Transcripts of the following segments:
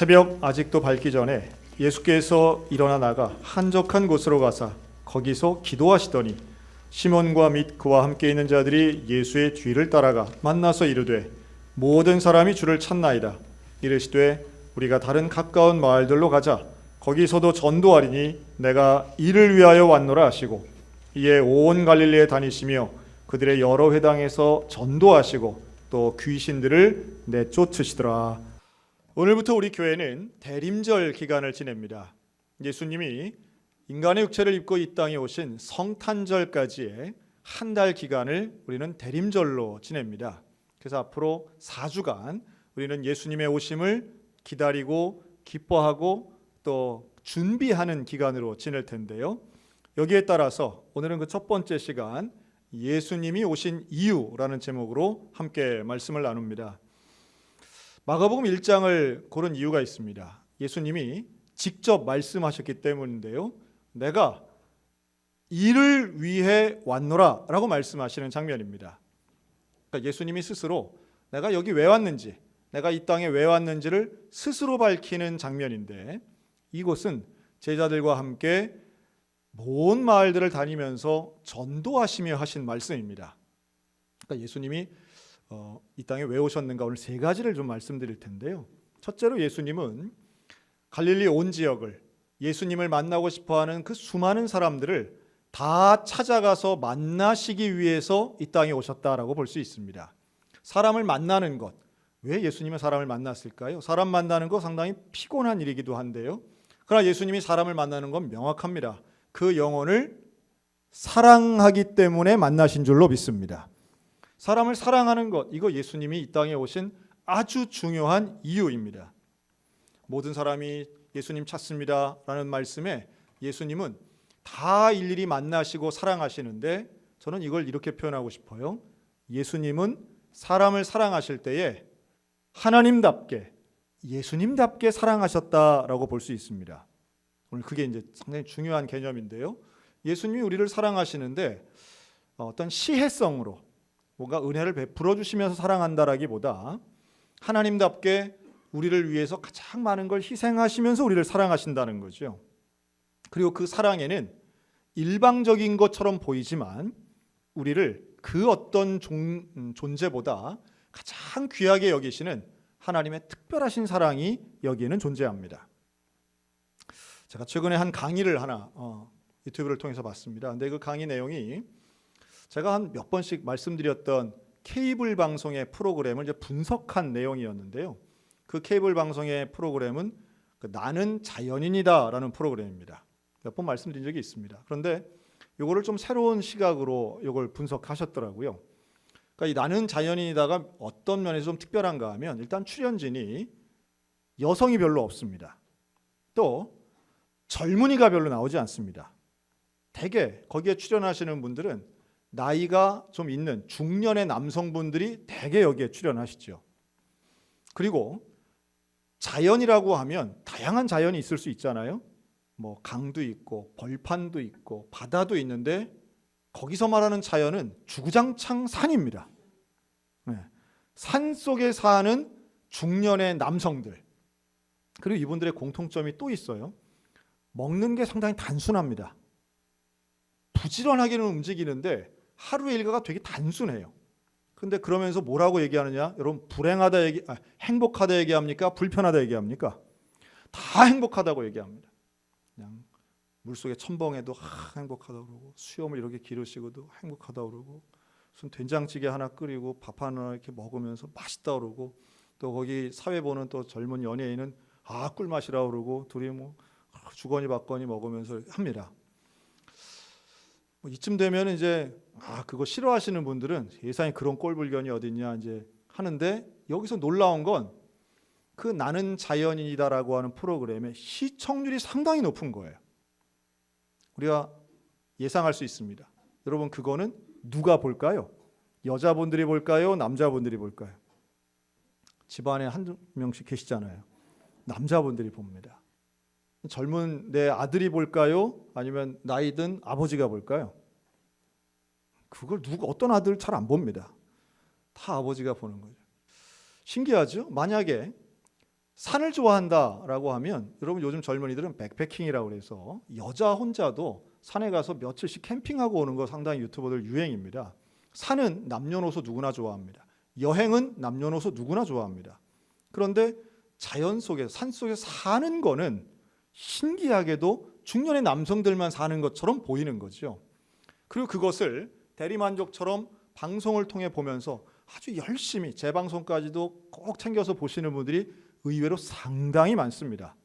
새벽 아직도 밝기 전에 예수께서 일어나 나가 한적한 곳으로 가사 거기서 기도하시더니 시몬과 및 그와 함께 있는 자들이 예수의 뒤를 따라가 만나서 이르되 모든 사람이 주를 찾나이다. 이르시되 우리가 다른 가까운 마을들로 가자. 거기서도 전도하리니 내가 이를 위하여 왔노라 하시고 이에 온 갈릴리에 다니시며 그들의 여러 회당에서 전도하시고 또 귀신들을 내쫓으시더라. 오늘부터 우리 교회는 대림절 기간을 지냅니다. 예수님이 인간의 육체를 입고 이 땅에 오신 성탄절까지의 한 달 기간을 우리는 대림절로 지냅니다. 그래서 앞으로 4주간 우리는 예수님의 오심을 기다리고 기뻐하고 또 준비하는 기간으로 지낼 텐데요. 여기에 따라서 오늘은 그 첫 번째 시간 예수님이 오신 이유라는 제목으로 함께 말씀을 나눕니다. 마가복음 1장을 고른 이유가 있습니다. 예수님이 직접 말씀하셨기 때문인데요. 내가 이를 위해 왔노라 라고 말씀하시는 장면입니다. 그러니까 예수님이 스스로 내가 여기 왜 왔는지, 내가 이 땅에 왜 왔는지를 스스로 밝히는 장면인데 이곳은 제자들과 함께 먼 마을들을 다니면서 전도하시며 하신 말씀입니다. 그러니까 예수님이 이 땅에 왜 오셨는가 오늘 세 가지를 좀 말씀드릴 텐데요. 첫째로 예수님은 갈릴리 온 지역을 예수님을 만나고 싶어하는 그 수많은 사람들을 다 찾아가서 만나시기 위해서 이 땅에 오셨다라고 볼 수 있습니다. 사람을 만나는 것, 왜 예수님은 사람을 만났을까요? 사람 만나는 거 상당히 피곤한 일이기도 한데요. 그러나 예수님이 사람을 만나는 건 명확합니다. 그 영혼을 사랑하기 때문에 만나신 줄로 믿습니다. 사람을 사랑하는 것, 이거 예수님이 이 땅에 오신 아주 중요한 이유입니다. 모든 사람이 예수님 찾습니다 라는 말씀에 예수님은 다 일일이 만나시고 사랑하시는데 저는 이걸 이렇게 표현하고 싶어요. 예수님은 사람을 사랑하실 때에 하나님답게 예수님답게 사랑하셨다라고 볼 수 있습니다. 오늘 그게 이제 상당히 중요한 개념인데요. 예수님이 우리를 사랑하시는데 어떤 시혜성으로 뭔가 은혜를 베풀어 주시면서 사랑한다라기보다 하나님답게 우리를 위해서 가장 많은 걸 희생하시면서 우리를 사랑하신다는 거죠. 그리고 그 사랑에는 일방적인 것처럼 보이지만 우리를 그 어떤 존재보다 가장 귀하게 여기시는 하나님의 특별하신 사랑이 여기에는 존재합니다. 제가 최근에 한 강의를 하나 유튜브를 통해서 봤습니다. 근데 그 강의 내용이 제가 한 몇 번씩 말씀드렸던 케이블 방송의 프로그램을 이제 분석한 내용이었는데요. 그 케이블 방송의 프로그램은 나는 자연인이다라는 프로그램입니다. 몇 번 말씀드린 적이 있습니다. 그런데 이거를 좀 새로운 시각으로 이걸 분석하셨더라고요. 그러니까 이 나는 자연인이다가 어떤 면에서 좀 특별한가 하면 일단 출연진이 여성이 별로 없습니다. 또 젊은이가 별로 나오지 않습니다. 대개 거기에 출연하시는 분들은 나이가 좀 있는 중년의 남성분들이 대개 여기에 출연하시죠. 그리고 자연이라고 하면 다양한 자연이 있을 수 있잖아요. 뭐 강도 있고 벌판도 있고 바다도 있는데 거기서 말하는 자연은 주구장창 산입니다. 산 속에 사는 중년의 남성들. 그리고 이분들의 공통점이 또 있어요. 먹는 게 상당히 단순합니다. 부지런하게는 움직이는데 하루의 일과가 되게 단순해요. 근데 그러면서 뭐라고 얘기하느냐? 여러분 행복하다 얘기합니까? 불편하다 얘기합니까? 다 행복하다고 얘기합니다. 그냥 물속에 첨벙해도 행복하다고 그러고 수염을 이렇게 기르시고도 행복하다고 그러고 무슨 된장찌개 하나 끓이고 밥 하나 이렇게 먹으면서 맛있다고 그러고 또 거기 사회 보는 또 젊은 연예인은 꿀맛이라고 그러고 둘이 뭐 주거니 받거니 먹으면서 합니다. 이쯤 되면 이제 그거 싫어하시는 분들은 세상에 그런 꼴불견이 어딨냐 이제 하는데 여기서 놀라운 건 그 나는 자연인이다라고 하는 프로그램의 시청률이 상당히 높은 거예요. 우리가 예상할 수 있습니다. 여러분 그거는 누가 볼까요? 여자분들이 볼까요? 남자분들이 볼까요? 집안에 한 명씩 계시잖아요. 남자분들이 봅니다. 젊은 내 아들이 볼까요? 아니면 나이 든 아버지가 볼까요? 그걸 어떤 아들 잘 안 봅니다. 다 아버지가 보는 거죠. 신기하죠? 만약에 산을 좋아한다라고 하면 여러분 요즘 젊은이들은 백패킹이라고 그래서 여자 혼자도 산에 가서 며칠씩 캠핑하고 오는 거 상당히 유튜버들 유행입니다. 산은 남녀노소 누구나 좋아합니다. 여행은 남녀노소 누구나 좋아합니다. 그런데 자연 속에 산 속에 사는 거는 신기하게도 중년의 남성들만 사는 것처럼 보이는 거죠. 그리고 그것을 대리만족처럼 방송을 통해 보면서 아주 열심히 재방송까지도 꼭 챙겨서 보시는 분들이 의외로 상당히 많습니다.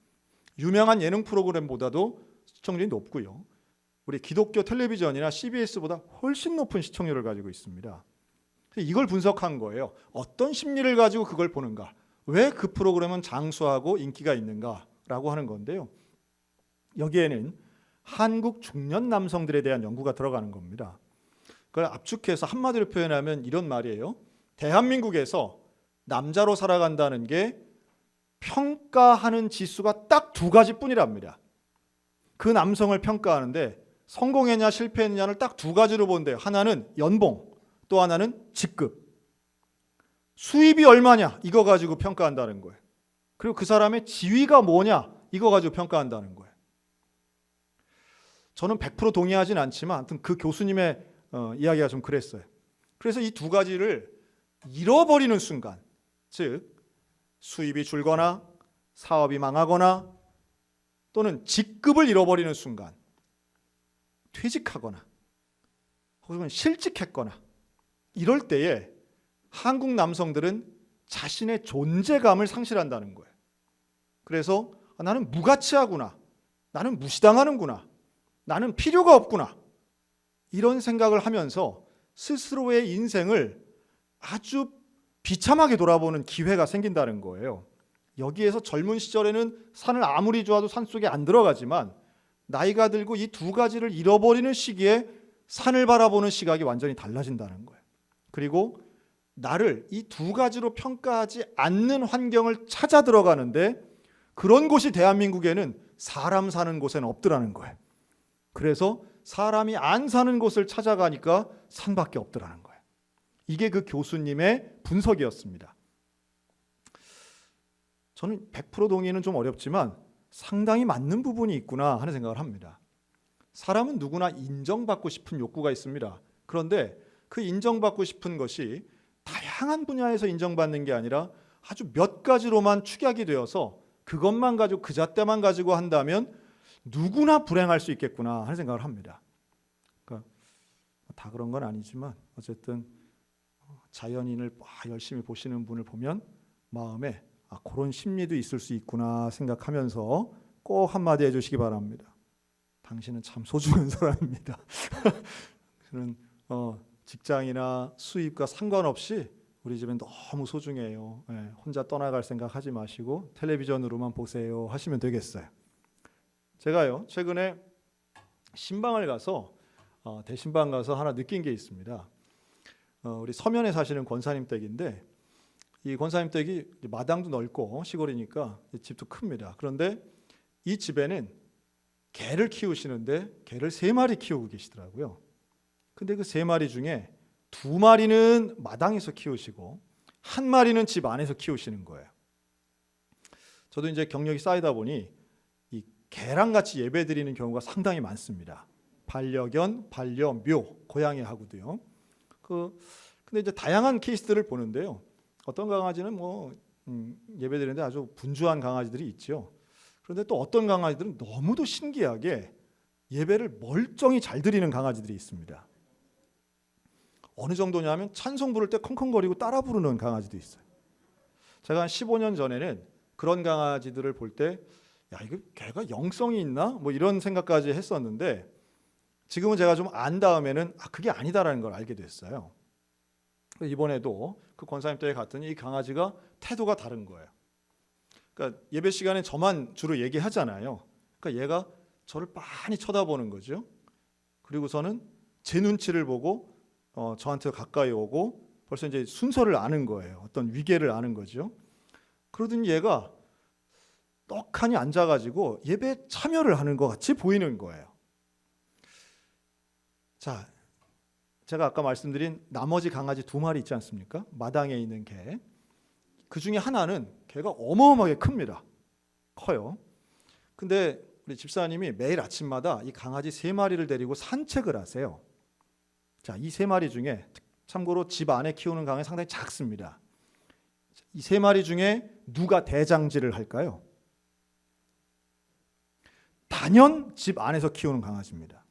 유명한 예능 프로그램보다도 시청률이 높고요. 우리 기독교 텔레비전이나 CBS보다 훨씬 높은 시청률을 가지고 있습니다. 이걸 분석한 거예요. 어떤 심리를 가지고 그걸 보는가? 왜 그 프로그램은 장수하고 인기가 있는가라고 하는 건데요. 여기에는 한국 중년 남성들에 대한 연구가 들어가는 겁니다. 그걸 압축해서 한마디로 표현하면 이런 말이에요. 대한민국에서 남자로 살아간다는 게 평가하는 지수가 딱 두 가지뿐이랍니다. 그 남성을 평가하는데 성공했냐 실패했냐를 딱 두 가지로 본대요. 하나는 연봉, 또 하나는 직급. 수입이 얼마냐 이거 가지고 평가한다는 거예요. 그리고 그 사람의 지위가 뭐냐 이거 가지고 평가한다는 거예요. 저는 100% 동의하진 않지만 아무튼 그 교수님의 이야기가 좀 그랬어요. 그래서 이 두 가지를 잃어버리는 순간, 즉 수입이 줄거나 사업이 망하거나 또는 직급을 잃어버리는 순간, 퇴직하거나 혹은 실직했거나 이럴 때에 한국 남성들은 자신의 존재감을 상실한다는 거예요. 그래서 나는 무가치하구나, 나는 무시당하는구나, 나는 필요가 없구나 이런 생각을 하면서 스스로의 인생을 아주 비참하게 돌아보는 기회가 생긴다는 거예요. 여기에서 젊은 시절에는 산을 아무리 좋아도 산속에 안 들어가지만 나이가 들고 이 두 가지를 잃어버리는 시기에 산을 바라보는 시각이 완전히 달라진다는 거예요. 그리고 나를 이 두 가지로 평가하지 않는 환경을 찾아 들어가는데 그런 곳이 대한민국에는 사람 사는 곳에는 없더라는 거예요. 그래서 사람이 안 사는 곳을 찾아가니까 산밖에 없더라는 거예요. 이게 그 교수님의 분석이었습니다. 저는 100% 동의는 좀 어렵지만 상당히 맞는 부분이 있구나 하는 생각을 합니다. 사람은 누구나 인정받고 싶은 욕구가 있습니다. 그런데 그 인정받고 싶은 것이 다양한 분야에서 인정받는 게 아니라 아주 몇 가지로만 축약이 되어서 그것만 가지고 그 잣대만 가지고 한다면 누구나 불행할 수 있겠구나 하는 생각을 합니다. 그러니까 다 그런 건 아니지만 어쨌든 자연인을 열심히 보시는 분을 보면 마음에 그런 심리도 있을 수 있구나 생각하면서 꼭 한마디 해주시기 바랍니다. 당신은 참 소중한 사람입니다. 그런 직장이나 수입과 상관없이 우리 집엔 너무 소중해요. 혼자 떠나갈 생각하지 마시고 텔레비전으로만 보세요 하시면 되겠어요. 제가요 최근에 신방을 가서 대신방 가서 하나 느낀 게 있습니다. 우리 서면에 사시는 권사님 댁인데 이 권사님 댁이 마당도 넓고 시골이니까 집도 큽니다. 그런데 이 집에는 개를 키우시는데 개를 3마리 키우고 계시더라고요. 근데 그 3마리 중에 2마리는 마당에서 키우시고 1마리는 집 안에서 키우시는 거예요. 저도 이제 경력이 쌓이다 보니 이 개랑 같이 예배 드리는 경우가 상당히 많습니다. 반려견, 반려묘, 고양이하고도요. 근데 이제 다양한 케이스들을 보는데요. 어떤 강아지는 예배 드리는데 아주 분주한 강아지들이 있죠. 그런데 또 어떤 강아지들은 너무도 신기하게 예배를 멀쩡히 잘 드리는 강아지들이 있습니다. 어느 정도냐면 찬송 부를 때 컹컹거리고 따라 부르는 강아지도 있어요. 제가 한 15년 전에는 그런 강아지들을 볼 때 이거 걔가 영성이 있나? 이런 생각까지 했었는데 지금은 제가 좀 안 다음에는 그게 아니다라는 걸 알게 됐어요. 이번에도 그 권사님 댁에 갔더니 이 강아지가 태도가 다른 거예요. 그러니까 예배 시간에 저만 주로 얘기하잖아요. 그러니까 얘가 저를 빤히 쳐다보는 거죠. 그리고서는 제 눈치를 보고 저한테 가까이 오고 벌써 이제 순서를 아는 거예요. 어떤 위계를 아는 거죠. 그러더니 얘가 떡하니 앉아가지고 예배에 참여를 하는 것 같이 보이는 거예요. 자, 제가 아까 말씀드린 나머지 강아지 2마리 있지 않습니까? 마당에 있는 개. 그 중에 하나는 개가 어마어마하게 큽니다. 커요. 근데 우리 집사님이 매일 아침마다 이 강아지 3마리를 데리고 산책을 하세요. 자, 이 3마리 중에 참고로 집 안에 키우는 강아지 상당히 작습니다. 이 3마리 중에 누가 대장질을 할까요? 단연 집 안에서 키우는 강아지입니다.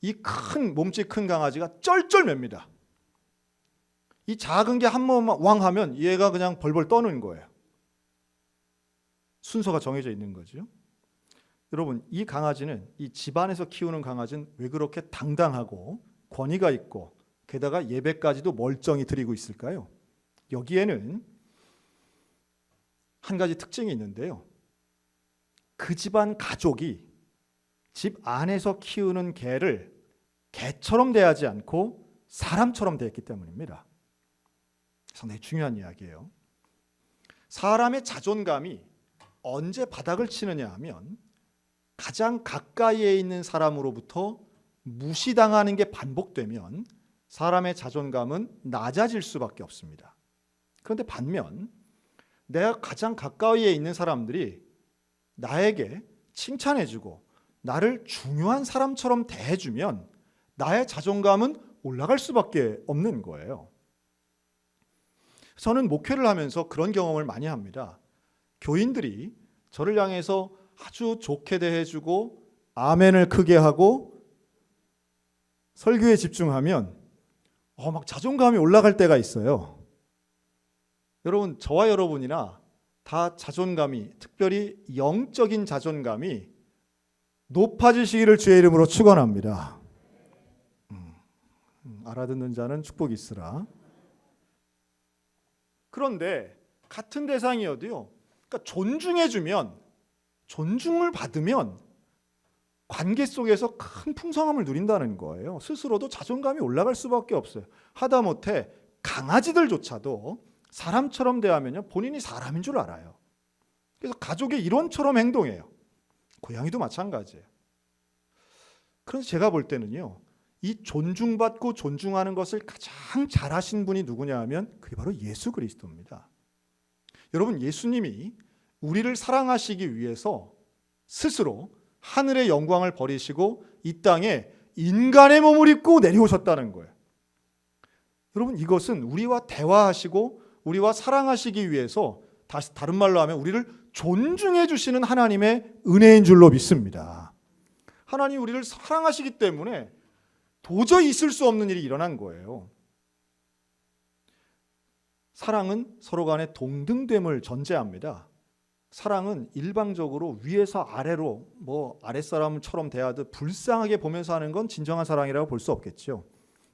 이 큰 몸집 큰 강아지가 쩔쩔맵니다. 이 작은 게 한 번 왕 하면 얘가 그냥 벌벌 떠는 거예요. 순서가 정해져 있는 거죠. 여러분, 이 강아지는, 이 집안에서 키우는 강아지는 왜 그렇게 당당하고 권위가 있고 게다가 예배까지도 멀쩡히 드리고 있을까요? 여기에는 한 가지 특징이 있는데요. 그 집안 가족이 집 안에서 키우는 개를 개처럼 대하지 않고 사람처럼 대했기 때문입니다. 상당히 중요한 이야기예요. 사람의 자존감이 언제 바닥을 치느냐 하면 가장 가까이에 있는 사람으로부터 무시당하는 게 반복되면 사람의 자존감은 낮아질 수밖에 없습니다. 그런데 반면 내가 가장 가까이에 있는 사람들이 나에게 칭찬해주고 나를 중요한 사람처럼 대해주면 나의 자존감은 올라갈 수밖에 없는 거예요. 저는 목회를 하면서 그런 경험을 많이 합니다. 교인들이 저를 향해서 아주 좋게 대해주고 아멘을 크게 하고 설교에 집중하면 막 자존감이 올라갈 때가 있어요. 여러분, 저와 여러분이나 다 자존감이, 특별히 영적인 자존감이 높아지시기를 주의 이름으로 축원합니다. 알아듣는 자는 축복이 있으라. 그런데 같은 대상이어도요, 그러니까 존중을 받으면 관계 속에서 큰 풍성함을 누린다는 거예요. 스스로도 자존감이 올라갈 수밖에 없어요. 하다못해 강아지들조차도 사람처럼 대하면요, 본인이 사람인 줄 알아요. 그래서 가족의 일원처럼 행동해요. 고양이도 마찬가지예요. 그래서 제가 볼 때는요, 이 존중받고 존중하는 것을 가장 잘하신 분이 누구냐 하면 그게 바로 예수 그리스도입니다. 여러분, 예수님이 우리를 사랑하시기 위해서 스스로 하늘의 영광을 버리시고 이 땅에 인간의 몸을 입고 내려오셨다는 거예요. 여러분, 이것은 우리와 대화하시고 우리와 사랑하시기 위해서, 다른 말로 하면 우리를 존중해 주시는 하나님의 은혜인 줄로 믿습니다. 하나님이 우리를 사랑하시기 때문에 도저히 있을 수 없는 일이 일어난 거예요. 사랑은 서로 간의 동등됨을 전제합니다. 사랑은 일방적으로 위에서 아래로 아랫사람처럼 대하듯 불쌍하게 보면서 하는 건 진정한 사랑이라고 볼 수 없겠죠.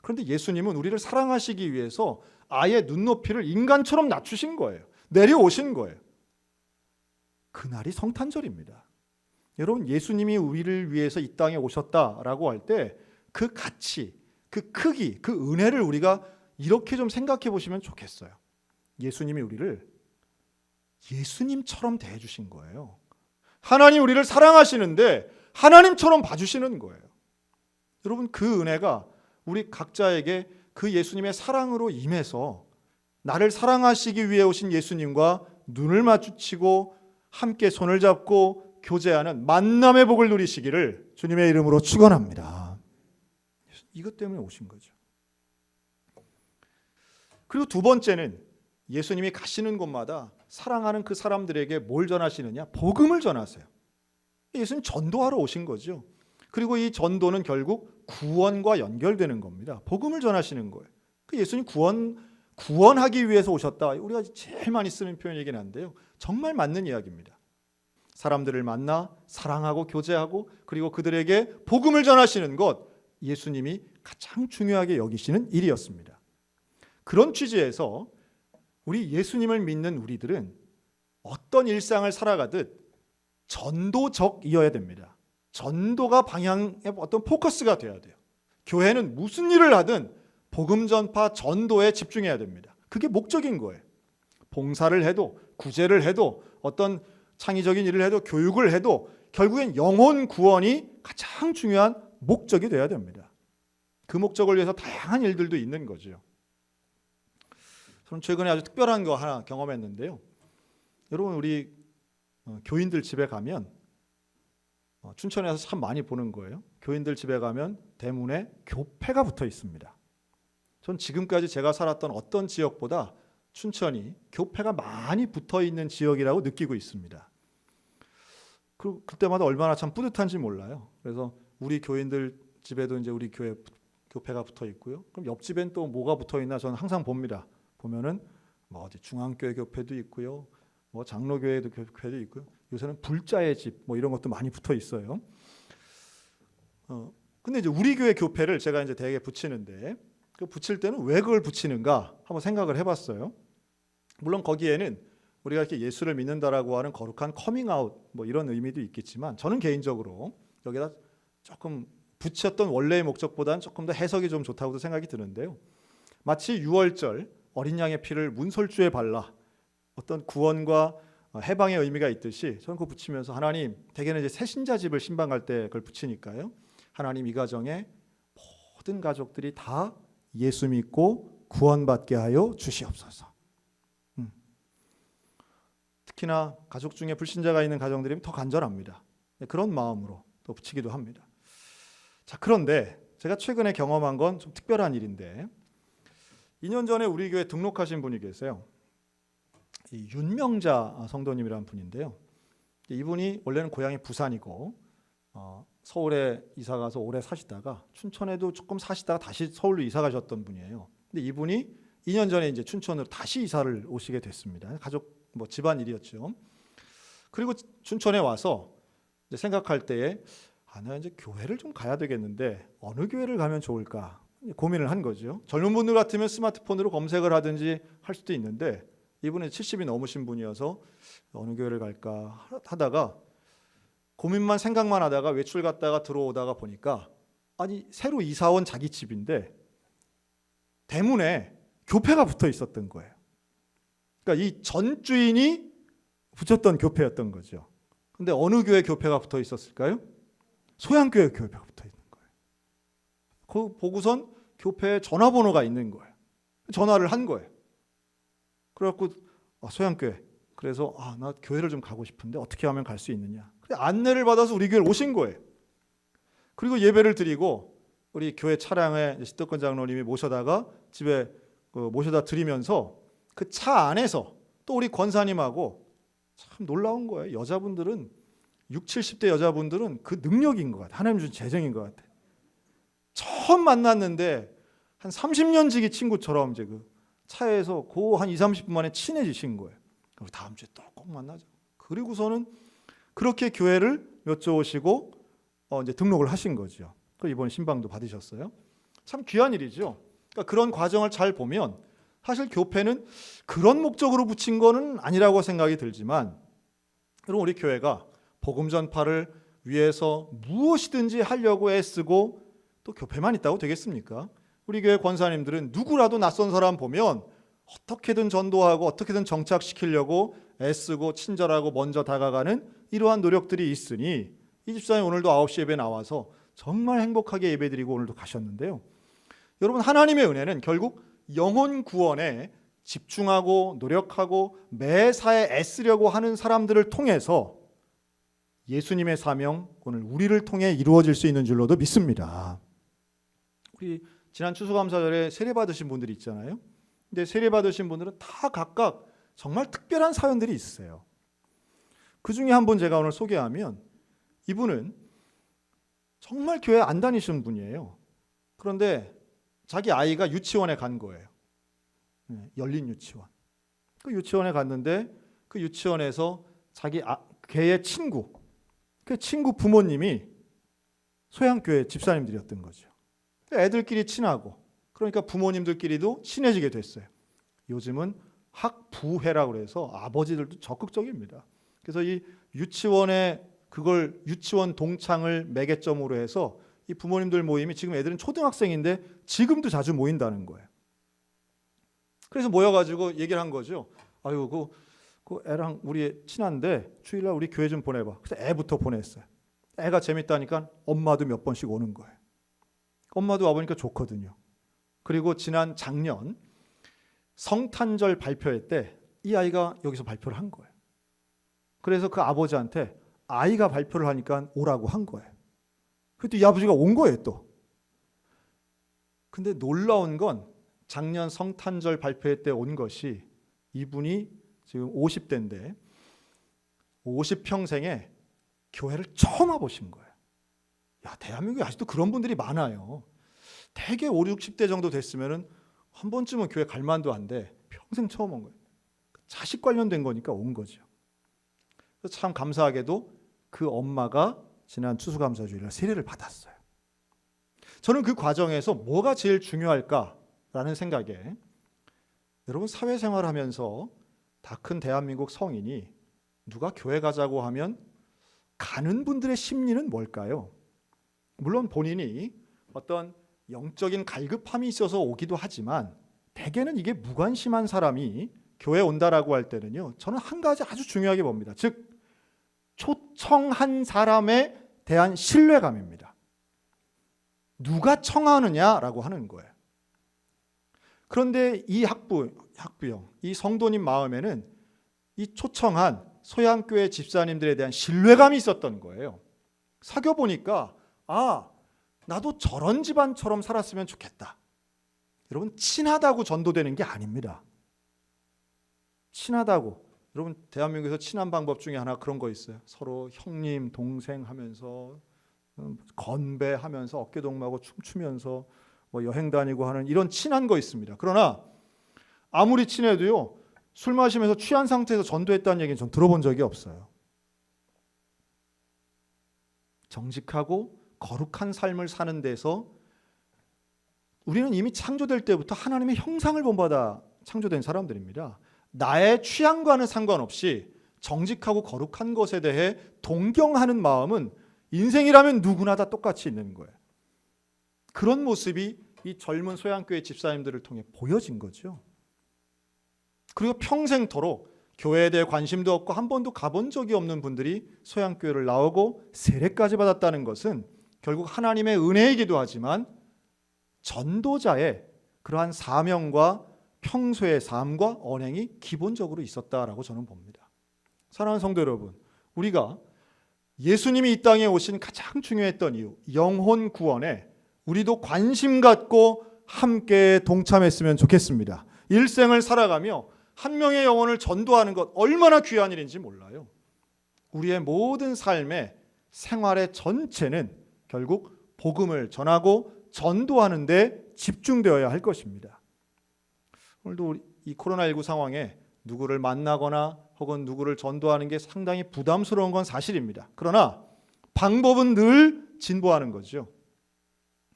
그런데 예수님은 우리를 사랑하시기 위해서 아예 눈높이를 인간처럼 낮추신 거예요. 내려오신 거예요. 그날이 성탄절입니다. 여러분, 예수님이 우리를 위해서 이 땅에 오셨다라고 할 때 그 가치, 그 크기, 그 은혜를 우리가 이렇게 좀 생각해 보시면 좋겠어요. 예수님이 우리를 예수님처럼 대해주신 거예요. 하나님 우리를 사랑하시는데 하나님처럼 봐주시는 거예요. 여러분, 그 은혜가 우리 각자에게 그 예수님의 사랑으로 임해서 나를 사랑하시기 위해 오신 예수님과 눈을 마주치고 함께 손을 잡고 교제하는 만남의 복을 누리시기를 주님의 이름으로 축원합니다. 이것 때문에 오신 거죠. 그리고 두 번째는 예수님이 가시는 곳마다 사랑하는 그 사람들에게 뭘 전하시느냐? 복음을 전하세요. 예수님 전도하러 오신 거죠. 그리고 이 전도는 결국 구원과 연결되는 겁니다. 복음을 전하시는 거예요. 그 예수님 구원하기 위해서 오셨다. 우리가 제일 많이 쓰는 표현이긴 한데요, 정말 맞는 이야기입니다. 사람들을 만나 사랑하고 교제하고 그리고 그들에게 복음을 전하시는 것, 예수님이 가장 중요하게 여기시는 일이었습니다. 그런 취지에서 우리 예수님을 믿는 우리들은 어떤 일상을 살아가듯 전도적이어야 됩니다. 전도가 방향의 어떤 포커스가 되어야 돼요. 교회는 무슨 일을 하든 복음 전파 전도에 집중해야 됩니다. 그게 목적인 거예요. 봉사를 해도 구제를 해도 어떤 창의적인 일을 해도 교육을 해도 결국엔 영혼 구원이 가장 중요한 목적이 되어야 됩니다. 그 목적을 위해서 다양한 일들도 있는 거죠. 저는 최근에 아주 특별한 거 하나 경험했는데요. 여러분, 우리 교인들 집에 가면 춘천에서 참 많이 보는 거예요. 교인들 집에 가면 대문에 교패가 붙어 있습니다. 전 지금까지 제가 살았던 어떤 지역보다 춘천이 교패가 많이 붙어 있는 지역이라고 느끼고 있습니다. 그때마다 얼마나 참 뿌듯한지 몰라요. 그래서 우리 교인들 집에도 이제 우리 교회 교패가 붙어 있고요. 그럼 옆집엔 또 뭐가 붙어 있나 저는 항상 봅니다. 보면은 뭐 어디 중앙교회 교패도 있고요. 뭐 장로교회도 교패도 있고요. 요새는 불자의 집 뭐 이런 것도 많이 붙어 있어요. 근데 이제 우리 교회 교패를 제가 이제 대개 붙이는데 그 붙일 때는 왜 그걸 붙이는가 한번 생각을 해봤어요. 물론 거기에는 우리가 이렇게 예수를 믿는다라고 하는 거룩한 커밍아웃 뭐 이런 의미도 있겠지만 저는 개인적으로 여기다 조금 붙였던 원래의 목적보다는 조금 더 해석이 좀 좋다고도 생각이 드는데요. 마치 유월절 어린 양의 피를 문설주에 발라 어떤 구원과 해방의 의미가 있듯이 저는 그거 붙이면서 하나님, 대개는 이제 새신자 집을 신방할 때 그걸 붙이니까요. 하나님, 이 가정에 모든 가족들이 다 예수 믿고 구원받게 하여 주시옵소서. 특히나 가족 중에 불신자가 있는 가정들이면 더 간절합니다. 그런 마음으로 또 붙이기도 합니다. 자, 그런데 제가 최근에 경험한 건 좀 특별한 일인데 2년 전에 우리 교회 등록하신 분이 계세요. 이 윤명자 성도님이라는 분인데요. 이분이 원래는 고향이 부산이고 서울에 이사 가서 오래 사시다가 춘천에도 조금 사시다가 다시 서울로 이사 가셨던 분이에요. 근데 이분이 2년 전에 이제 춘천으로 다시 이사를 오시게 됐습니다. 가족 뭐 집안 일이었죠. 그리고 춘천에 와서 이제 생각할 때에 내가 이제 교회를 좀 가야 되겠는데 어느 교회를 가면 좋을까 고민을 한 거죠. 젊은 분들 같으면 스마트폰으로 검색을 하든지 할 수도 있는데 이분은 70이 넘으신 분이어서 어느 교회를 갈까 하다가 고민만 생각만 하다가 외출 갔다가 들어오다가 보니까 아니 새로 이사 온 자기 집인데 대문에 교패가 붙어 있었던 거예요. 그러니까 이 전 주인이 붙였던 교패였던 거죠. 근데 어느 교회 교패가 붙어 있었을까요? 소양교회 교패가 붙어 있는 거예요. 그 보고선 교패에 전화번호가 있는 거예요. 전화를 한 거예요. 그래갖고 소양교회. 그래서 나 교회를 좀 가고 싶은데 어떻게 하면 갈 수 있느냐. 그래 안내를 받아서 우리 교회를 오신 거예요. 그리고 예배를 드리고 우리 교회 차량에 시덕권 장로님이 모셔다가 집에 모셔다 드리면서 그 차 안에서 또 우리 권사님하고 참 놀라운 거예요. 여자분들은 60, 70대 여자분들은 그 능력인 것 같아요. 하나님 준 재정인 것 같아요. 처음 만났는데 한 30년 지기 친구처럼 이제 그 차에서 한 2, 30분 만에 친해지신 거예요. 그리고 다음 주에 또 꼭 만나자. 그리고서는 그렇게 교회를 몇 주 오시고 이제 등록을 하신 거죠. 그리고 이번 신방도 받으셨어요. 참 귀한 일이죠. 그러니까 그런 과정을 잘 보면 사실 교패는 그런 목적으로 붙인 거는 아니라고 생각이 들지만 여러분 우리 교회가 복음 전파를 위해서 무엇이든지 하려고 애쓰고 또 교패만 있다고 되겠습니까? 우리 교회 권사님들은 누구라도 낯선 사람 보면 어떻게든 전도하고 어떻게든 정착시키려고 애쓰고 친절하고 먼저 다가가는 이러한 노력들이 있으니 이 집사님 오늘도 9시 예배 나와서 정말 행복하게 예배드리고 오늘도 가셨는데요. 여러분 하나님의 은혜는 결국 영혼 구원에 집중하고 노력하고 매사에 애쓰려고 하는 사람들을 통해서 예수님의 사명 오늘 우리를 통해 이루어질 수 있는 줄로도 믿습니다. 우리 지난 추수감사절에 세례 받으신 분들이 있잖아요. 근데 세례 받으신 분들은 다 각각 정말 특별한 사연들이 있어요. 그 중에 한 분 제가 오늘 소개하면 이분은 정말 교회 안 다니시는 분이에요. 그런데 자기 아이가 유치원에 간 거예요. 열린 유치원. 그 유치원에 갔는데 그 유치원에서 걔의 친구, 그 친구 부모님이 소양교회 집사님들이었던 거죠. 애들끼리 친하고 그러니까 부모님들끼리도 친해지게 됐어요. 요즘은 학부회라고 해서 아버지들도 적극적입니다. 그래서 이 유치원에 그걸 유치원 동창을 매개점으로 해서 이 부모님들 모임이 지금 애들은 초등학생인데 지금도 자주 모인다는 거예요. 그래서 모여가지고 얘기를 한 거죠. 아유, 그 애랑 우리 친한데 주일날 우리 교회 좀 보내봐. 그래서 애부터 보냈어요. 애가 재밌다니까 엄마도 몇 번씩 오는 거예요. 엄마도 와보니까 좋거든요. 그리고 지난 작년 성탄절 발표회 때 이 아이가 여기서 발표를 한 거예요. 그래서 그 아버지한테 아이가 발표를 하니까 오라고 한 거예요. 그때 이 아버지가 온 거예요 또. 근데 놀라운 건 작년 성탄절 발표회 때 온 것이 이분이 지금 50대인데 50평생에 교회를 처음 와보신 거예요. 야, 대한민국에 아직도 그런 분들이 많아요. 대개 5, 60대 정도 됐으면은 한 번쯤은 교회 갈 만도 한데 평생 처음 온 거예요. 자식 관련된 거니까 온 거죠. 그래서 참 감사하게도 그 엄마가 지난 추수감사주일날 세례를 받았어요. 저는 그 과정에서 뭐가 제일 중요할까라는 생각에 여러분 사회생활 하면서 다 큰 대한민국 성인이 누가 교회 가자고 하면 가는 분들의 심리는 뭘까요? 물론 본인이 어떤 영적인 갈급함이 있어서 오기도 하지만 대개는 이게 무관심한 사람이 교회 온다라고 할 때는요, 저는 한 가지 아주 중요하게 봅니다. 즉 초청한 사람에 대한 신뢰감입니다. 누가 청하느냐라고 하는 거예요. 그런데 이 학부형, 이 성도님 마음에는 이 초청한 소양교회 집사님들에 대한 신뢰감이 있었던 거예요. 사귀어 보니까 나도 저런 집안처럼 살았으면 좋겠다. 여러분 친하다고 전도되는 게 아닙니다. 친하다고, 여러분 대한민국에서 친한 방법 중에 하나 그런 거 있어요. 서로 형님 동생 하면서 건배하면서 어깨동무하고 춤추면서 뭐 여행 다니고 하는 이런 친한 거 있습니다. 그러나 아무리 친해도요, 술 마시면서 취한 상태에서 전도했다는 얘기는 전 들어본 적이 없어요. 정직하고 거룩한 삶을 사는 데서 우리는 이미 창조될 때부터 하나님의 형상을 본받아 창조된 사람들입니다. 나의 취향과는 상관없이 정직하고 거룩한 것에 대해 동경하는 마음은 인생이라면 누구나 다 똑같이 있는 거예요. 그런 모습이 이 젊은 소양교회 집사님들을 통해 보여진 거죠. 그리고 평생토록 교회에 대해 관심도 없고 한 번도 가본 적이 없는 분들이 소양교회를 나오고 세례까지 받았다는 것은 결국 하나님의 은혜이기도 하지만 전도자의 그러한 사명과 평소의 삶과 언행이 기본적으로 있었다라고 저는 봅니다. 사랑하는 성도 여러분, 우리가 예수님이 이 땅에 오신 가장 중요했던 이유, 영혼 구원에 우리도 관심 갖고 함께 동참했으면 좋겠습니다. 일생을 살아가며 한 명의 영혼을 전도하는 것 얼마나 귀한 일인지 몰라요. 우리의 모든 삶의 생활의 전체는 결국 복음을 전하고 전도하는 데 집중되어야 할 것입니다. 오늘도 이 코로나19 상황에 누구를 만나거나 혹은 누구를 전도하는 게 상당히 부담스러운 건 사실입니다. 그러나 방법은 늘 진보하는 거죠.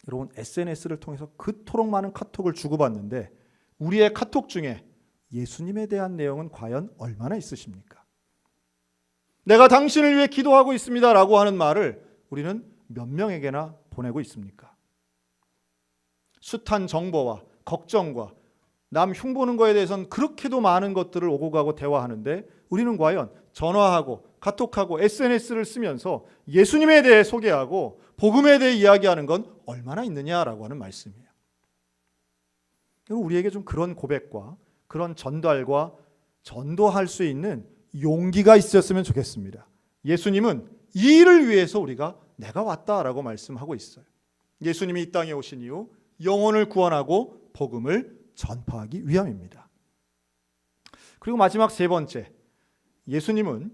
여러분 SNS를 통해서 그토록 많은 카톡을 주고받는데 우리의 카톡 중에 예수님에 대한 내용은 과연 얼마나 있으십니까? 내가 당신을 위해 기도하고 있습니다 라고 하는 말을 우리는 몇 명에게나 보내고 있습니까? 숱한 정보와 걱정과 남 흉보는 거에 대해서는 그렇게도 많은 것들을 오고 가고 대화하는데 우리는 과연 전화하고 카톡하고 SNS를 쓰면서 예수님에 대해 소개하고 복음에 대해 이야기하는 건 얼마나 있느냐라고 하는 말씀이에요. 우리에게 좀 그런 고백과 그런 전달과 전도할 수 있는 용기가 있었으면 좋겠습니다. 예수님은 이 일을 위해서 우리가 내가 왔다라고 말씀하고 있어요. 예수님이 이 땅에 오신 이유 영혼을 구원하고 복음을 전파하기 위함입니다. 그리고 마지막 세 번째, 예수님은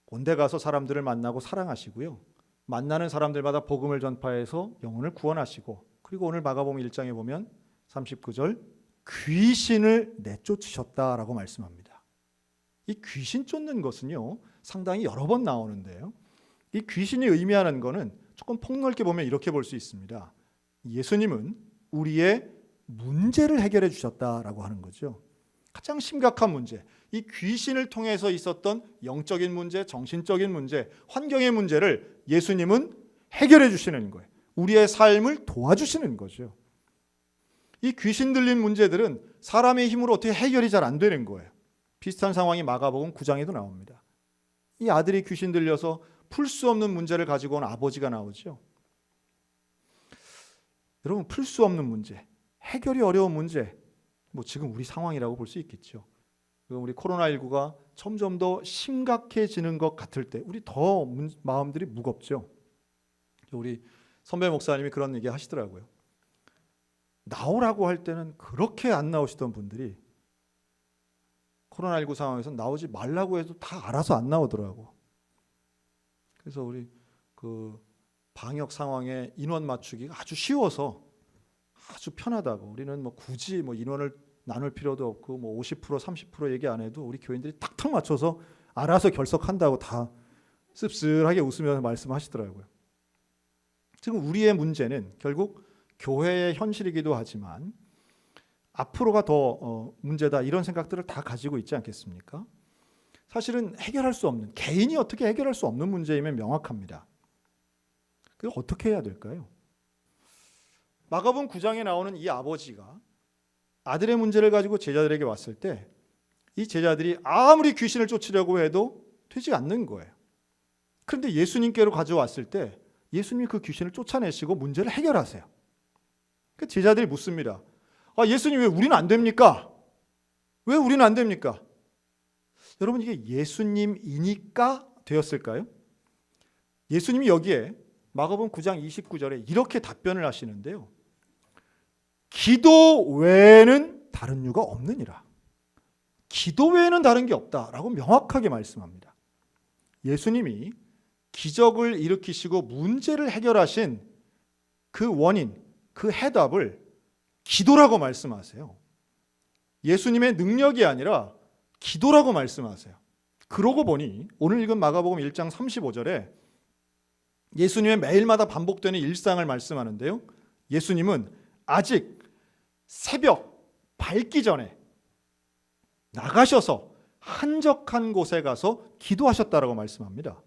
온데 가서 사람들을 만나고 사랑하시고요. 만나는 사람들마다 복음을 전파해서 영혼을 구원하시고 그리고 오늘 마가복음 1장에 보면 39절 귀신을 내쫓으셨다라고 말씀합니다. 이 귀신 쫓는 것은요 상당히 여러 번 나오는데요. 이 귀신이 의미하는 것은 조금 폭넓게 보면 이렇게 볼 수 있습니다. 예수님은 우리의 문제를 해결해 주셨다라고 하는 거죠. 가장 심각한 문제, 이 귀신을 통해서 있었던 영적인 문제, 정신적인 문제, 환경의 문제를 예수님은 해결해 주시는 거예요. 우리의 삶을 도와주시는 거죠. 이 귀신 들린 문제들은 사람의 힘으로 어떻게 해결이 잘 안 되는 거예요. 비슷한 상황이 마가복음 9장에도 나옵니다. 이 아들이 귀신 들려서 풀 수 없는 문제를 가지고 온 아버지가 나오죠. 여러분 풀 수 없는 문제, 해결이 어려운 문제, 뭐 지금 우리 상황이라고 볼 수 있겠죠. 우리 코로나19가 점점 더 심각해지는 것 같을 때 우리 더 마음들이 무겁죠. 우리 선배 목사님이 그런 얘기 하시더라고요. 나오라고 할 때는 그렇게 안 나오시던 분들이 코로나19 상황에서 나오지 말라고 해도 다 알아서 안 나오더라고. 그래서 우리 그 방역 상황에 인원 맞추기가 아주 쉬워서 아주 편하다고. 우리는 뭐 굳이 뭐 인원을 나눌 필요도 없고 뭐 50% 30% 얘기 안 해도 우리 교인들이 탁탁 맞춰서 알아서 결석한다고 다 씁쓸하게 웃으면서 말씀하시더라고요. 지금 우리의 문제는 결국 교회의 현실이기도 하지만 앞으로가 더 문제다, 이런 생각들을 다 가지고 있지 않겠습니까? 사실은 해결할 수 없는, 개인이 어떻게 해결할 수 없는 문제임은 명확합니다. 그걸 어떻게 해야 될까요? 마가복음 9장에 나오는 이 아버지가 아들의 문제를 가지고 제자들에게 왔을 때 이 제자들이 아무리 귀신을 쫓으려고 해도 되지 않는 거예요. 그런데 예수님께로 가져왔을 때 예수님이 그 귀신을 쫓아내시고 문제를 해결하세요. 그 제자들이 묻습니다. 예수님, 왜 우리는 안 됩니까? 왜 우리는 안 됩니까? 여러분, 이게 예수님이니까 되었을까요? 예수님이 여기에 마가복음 9장 29절에 이렇게 답변을 하시는데요. 기도 외에는 다른 이유가 없느니라. 기도 외에는 다른 게 없다라고 명확하게 말씀합니다. 예수님이 기적을 일으키시고 문제를 해결하신 그 원인, 그 해답을 기도라고 말씀하세요. 예수님의 능력이 아니라 기도라고 말씀하세요. 그러고 보니 오늘 읽은 마가복음 1장 35절에 예수님의 매일마다 반복되는 일상을 말씀하는데요. 예수님은 아직 새벽 밝기 전에 나가셔서 한적한 곳에 가서 기도하셨다라고 말씀합니다.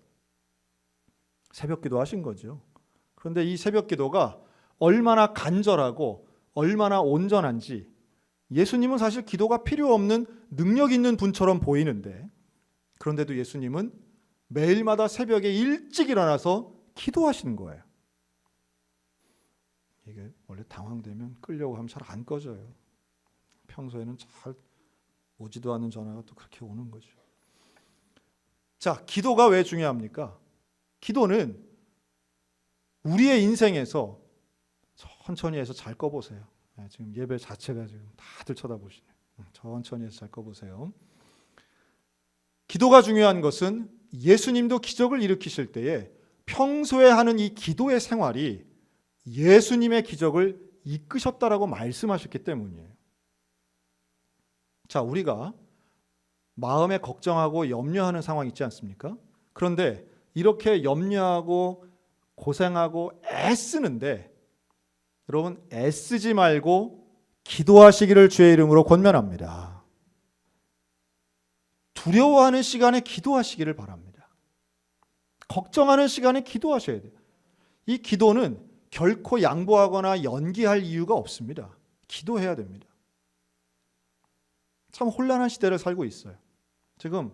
새벽 기도하신 거죠. 그런데 이 새벽 기도가 얼마나 간절하고 얼마나 온전한지 예수님은 사실 기도가 필요 없는 능력 있는 분처럼 보이는데, 그런데도 예수님은 매일마다 새벽에 일찍 일어나서 기도하시는 거예요. 이게 원래 당황되면 끄려고 하면 잘 안 꺼져요. 평소에는 잘 오지도 않는 전화가 또 그렇게 오는 거죠. 자, 기도가 왜 중요합니까? 기도는 우리의 인생에서 천천히 해서 잘 꺼보세요. 지금 예배 자체가 지금 다들 쳐다보시네요. 천천히 해서 잘 꺼보세요. 기도가 중요한 것은 예수님도 기적을 일으키실 때에 평소에 하는 이 기도의 생활이 예수님의 기적을 이끄셨다라고 말씀하셨기 때문이에요. 자, 우리가 마음에 걱정하고 염려하는 상황 있지 않습니까? 그런데 이렇게 염려하고 고생하고 애쓰는데 여러분, 애쓰지 말고 기도하시기를 주의 이름으로 권면합니다. 두려워하는 시간에 기도하시기를 바랍니다. 걱정하는 시간에 기도하셔야 돼요. 이 기도는 결코 양보하거나 연기할 이유가 없습니다. 기도해야 됩니다. 참 혼란한 시대를 살고 있어요. 지금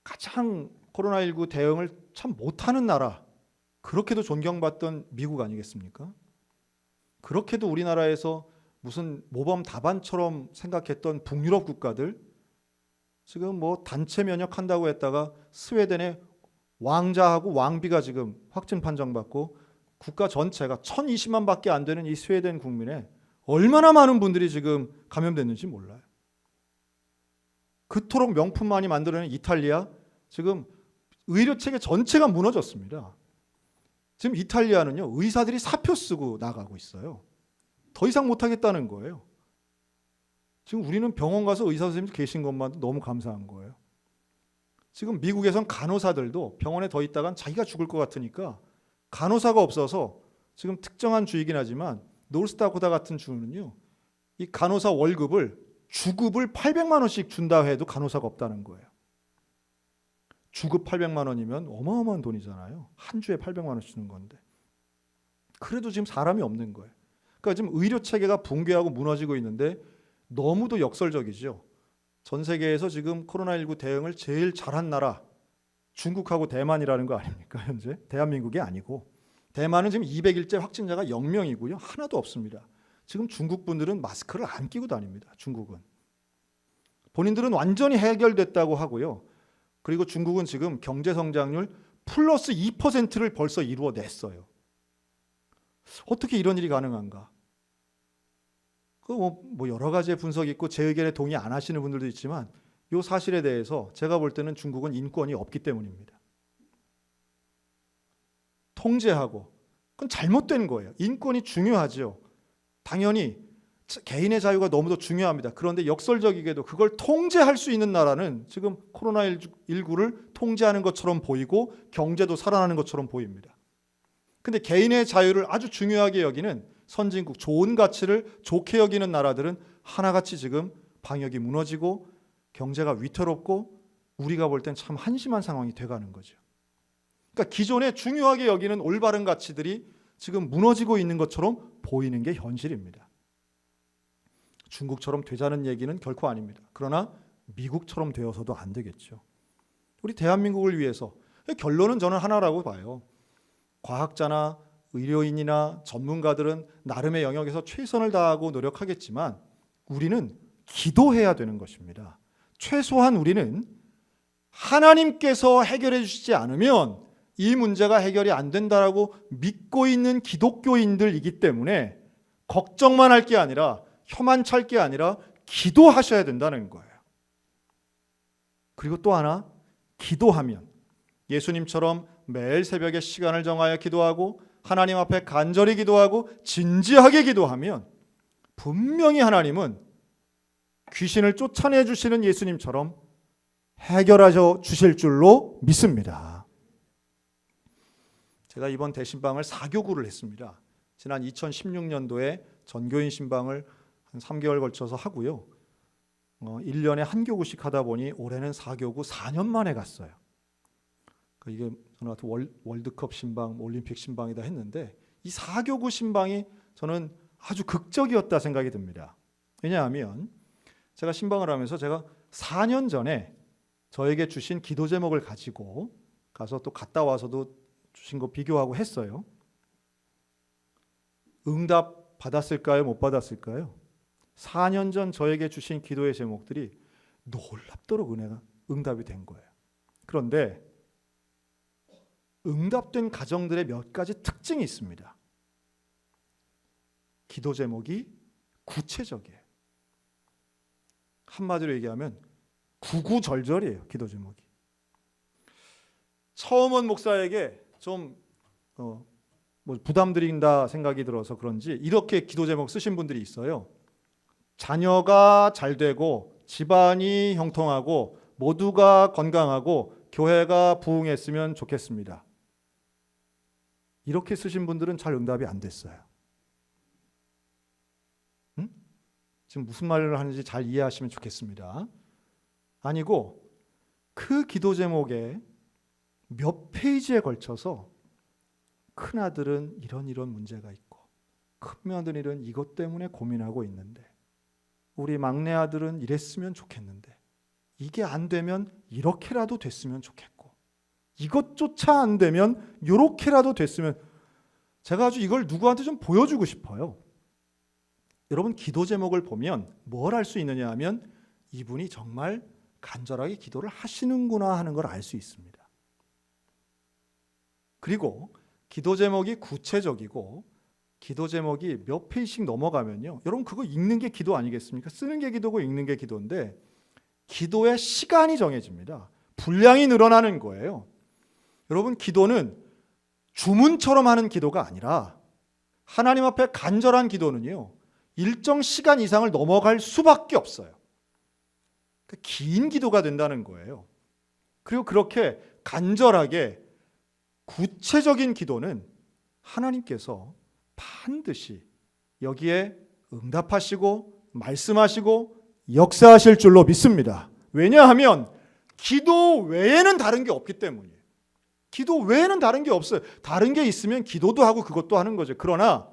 가장 코로나19 대응을 참 못하는 나라, 그렇게도 존경받던 미국 아니겠습니까? 그렇게도 우리나라에서 무슨 모범 답안처럼 생각했던 북유럽 국가들, 지금 뭐 단체 면역한다고 했다가 스웨덴의 왕자하고 왕비가 지금 확진 판정받고 국가 전체가 1020만 밖에 안 되는 이 스웨덴 국민에 얼마나 많은 분들이 지금 감염됐는지 몰라요. 그토록 명품 많이 만들어낸 이탈리아, 지금 의료 체계 전체가 무너졌습니다. 지금 이탈리아는요, 의사들이 사표 쓰고 나가고 있어요. 더 이상 못하겠다는 거예요. 지금 우리는 병원 가서 의사 선생님 계신 것만도 너무 감사한 거예요. 지금 미국에선 간호사들도 병원에 더 있다간 자기가 죽을 것 같으니까 간호사가 없어서 지금 특정한 주이긴 하지만 노스다코타 같은 주는요, 이 간호사 월급을 주급을 800만 원씩 준다 해도 간호사가 없다는 거예요. 주급 800만 원이면 어마어마한 돈이잖아요. 한 주에 800만 원씩 주는 건데. 그래도 지금 사람이 없는 거예요. 그러니까 지금 의료 체계가 붕괴하고 무너지고 있는데 너무도 역설적이죠. 전 세계에서 지금 코로나19 대응을 제일 잘한 나라 중국하고 대만이라는 거 아닙니까? 현재 대한민국이 아니고, 대만은 지금 200일째 확진자가 0명이고요. 하나도 없습니다. 지금 중국 분들은 마스크를 안 끼고 다닙니다. 중국은. 본인들은 완전히 해결됐다고 하고요. 그리고 중국은 지금 경제 성장률 플러스 2%를 벌써 이루어냈어요. 어떻게 이런 일이 가능한가? 뭐 여러 가지의 분석이 있고 제 의견에 동의 안 하시는 분들도 있지만 이 사실에 대해서 제가 볼 때는 중국은 인권이 없기 때문입니다. 통제하고 그건 잘못된 거예요. 인권이 중요하죠. 당연히 개인의 자유가 너무도 중요합니다. 그런데 역설적이게도 그걸 통제할 수 있는 나라는 지금 코로나19를 통제하는 것처럼 보이고 경제도 살아나는 것처럼 보입니다. 근데 개인의 자유를 아주 중요하게 여기는 선진국, 좋은 가치를 좋게 여기는 나라들은 하나같이 지금 방역이 무너지고 경제가 위태롭고 우리가 볼 땐 참 한심한 상황이 돼가는 거죠. 그러니까 기존에 중요하게 여기는 올바른 가치들이 지금 무너지고 있는 것처럼 보이는 게 현실입니다. 중국처럼 되자는 얘기는 결코 아닙니다. 그러나 미국처럼 되어서도 안 되겠죠. 우리 대한민국을 위해서 결론은 저는 하나라고 봐요. 과학자나 의료인이나 전문가들은 나름의 영역에서 최선을 다하고 노력하겠지만 우리는 기도해야 되는 것입니다. 최소한 우리는 하나님께서 해결해 주시지 않으면 이 문제가 해결이 안 된다라고 믿고 있는 기독교인들이기 때문에 걱정만 할 게 아니라 혀만 찰 게 아니라 기도하셔야 된다는 거예요. 그리고 또 하나, 기도하면 예수님처럼 매일 새벽에 시간을 정하여 기도하고 하나님 앞에 간절히 기도하고 진지하게 기도하면 분명히 하나님은 귀신을 쫓아내 주시는 예수님처럼 해결하셔 주실 줄로 믿습니다. 제가 이번 대신방을 4교구를 했습니다. 지난 2016년도에 전교인 신방을 한 3개월 걸쳐서 하고요. 1년에 한 교구씩 하다 보니 올해는 4교구 4년 만에 갔어요. 이게 저는 같은 월드컵 신방, 올림픽 신방이다 했는데 이 4교구 신방이 저는 아주 극적이었다 생각이 듭니다. 왜냐하면 제가 신방을 하면서 제가 4년 전에 저에게 주신 기도 제목을 가지고 가서 또 갔다 와서도 주신 거 비교하고 했어요. 응답 받았을까요? 못 받았을까요? 4년 전 저에게 주신 기도의 제목들이 놀랍도록 응답이 된 거예요. 그런데 응답된 가정들의 몇 가지 특징이 있습니다. 기도 제목이 구체적이에요. 한마디로 얘기하면 구구절절이에요. 기도 제목이. 처음 온 목사에게 좀 부담드린다 생각이 들어서 그런지 이렇게 기도 제목 쓰신 분들이 있어요. 자녀가 잘 되고 집안이 형통하고 모두가 건강하고 교회가 부흥했으면 좋겠습니다. 이렇게 쓰신 분들은 잘 응답이 안 됐어요. 지금 무슨 말을 하는지 잘 이해하시면 좋겠습니다. 아니고 그 기도 제목에 몇 페이지에 걸쳐서 큰아들은 이런 문제가 있고 큰며느리는 이것 때문에 고민하고 있는데 우리 막내 아들은 이랬으면 좋겠는데 이게 안 되면 이렇게라도 됐으면 좋겠고 이것조차 안 되면 이렇게라도 됐으면 제가 아주 이걸 누구한테 좀 보여주고 싶어요. 여러분 기도 제목을 보면 뭘 알 수 있느냐 하면 이분이 정말 간절하게 기도를 하시는구나 하는 걸 알 수 있습니다. 그리고 기도 제목이 구체적이고 기도 제목이 몇 페이지씩 넘어가면요. 여러분 그거 읽는 게 기도 아니겠습니까? 쓰는 게 기도고 읽는 게 기도인데 기도의 시간이 정해집니다. 분량이 늘어나는 거예요. 여러분 기도는 주문처럼 하는 기도가 아니라 하나님 앞에 간절한 기도는요. 일정 시간 이상을 넘어갈 수밖에 없어요. 긴 기도가 된다는 거예요. 그리고 그렇게 간절하게 구체적인 기도는 하나님께서 반드시 여기에 응답하시고 말씀하시고 역사하실 줄로 믿습니다. 왜냐하면 기도 외에는 다른 게 없기 때문이에요. 기도 외에는 다른 게 없어요. 다른 게 있으면 기도도 하고 그것도 하는 거죠. 그러나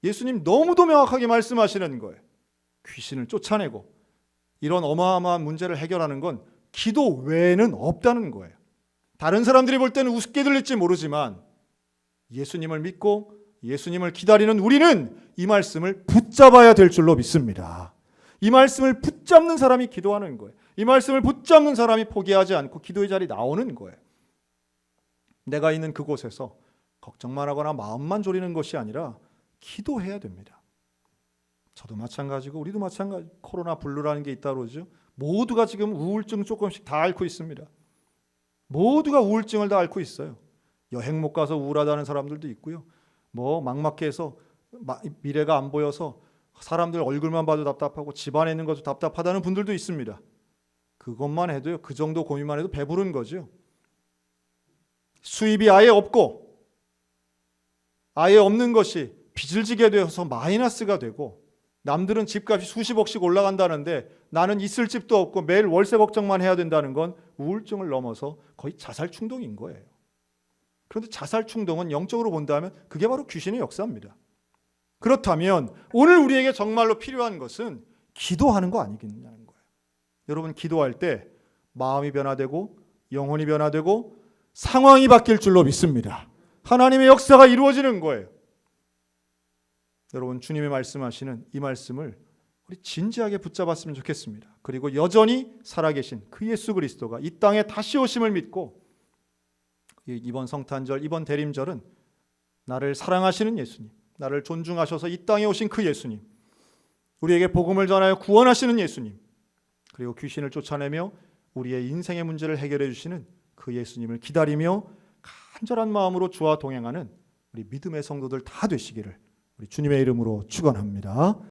예수님 너무도 명확하게 말씀하시는 거예요. 귀신을 쫓아내고 이런 어마어마한 문제를 해결하는 건 기도 외에는 없다는 거예요. 다른 사람들이 볼 때는 우습게 들릴지 모르지만 예수님을 믿고 예수님을 기다리는 우리는 이 말씀을 붙잡아야 될 줄로 믿습니다. 이 말씀을 붙잡는 사람이 기도하는 거예요. 이 말씀을 붙잡는 사람이 포기하지 않고 기도의 자리에 나오는 거예요. 내가 있는 그곳에서 걱정만 하거나 마음만 졸이는 것이 아니라 기도해야 됩니다. 저도 마찬가지고 우리도 마찬가지. 코로나 블루라는 게 있다고 그러죠. 모두가 지금 우울증 조금씩 다 앓고 있습니다. 모두가 우울증을 다 앓고 있어요. 여행 못 가서 우울하다는 사람들도 있고요. 뭐 막막해서 미래가 안 보여서 사람들 얼굴만 봐도 답답하고 집안에 있는 것도 답답하다는 분들도 있습니다. 그것만 해도요, 그 정도 고민만 해도 배부른 거죠. 수입이 아예 없고 아예 없는 것이 빚을 지게 되어서 마이너스가 되고, 남들은 집값이 수십억씩 올라간다는데 나는 있을 집도 없고 매일 월세 걱정만 해야 된다는 건 우울증을 넘어서 거의 자살 충동인 거예요. 그런데 자살 충동은 영적으로 본다면 그게 바로 귀신의 역사입니다. 그렇다면 오늘 우리에게 정말로 필요한 것은 기도하는 거 아니겠냐는 거예요. 여러분, 기도할 때 마음이 변화되고 영혼이 변화되고 상황이 바뀔 줄로 믿습니다. 하나님의 역사가 이루어지는 거예요. 여러분, 주님이 말씀하시는 이 말씀을 우리 진지하게 붙잡았으면 좋겠습니다. 그리고 여전히 살아계신 그 예수 그리스도가 이 땅에 다시 오심을 믿고, 이번 성탄절, 이번 대림절은 나를 사랑하시는 예수님, 나를 존중하셔서 이 땅에 오신 그 예수님, 우리에게 복음을 전하여 구원하시는 예수님, 그리고 귀신을 쫓아내며 우리의 인생의 문제를 해결해 주시는 그 예수님을 기다리며 간절한 마음으로 주와 동행하는 우리 믿음의 성도들 다 되시기를 우리 주님의 이름으로 축원합니다.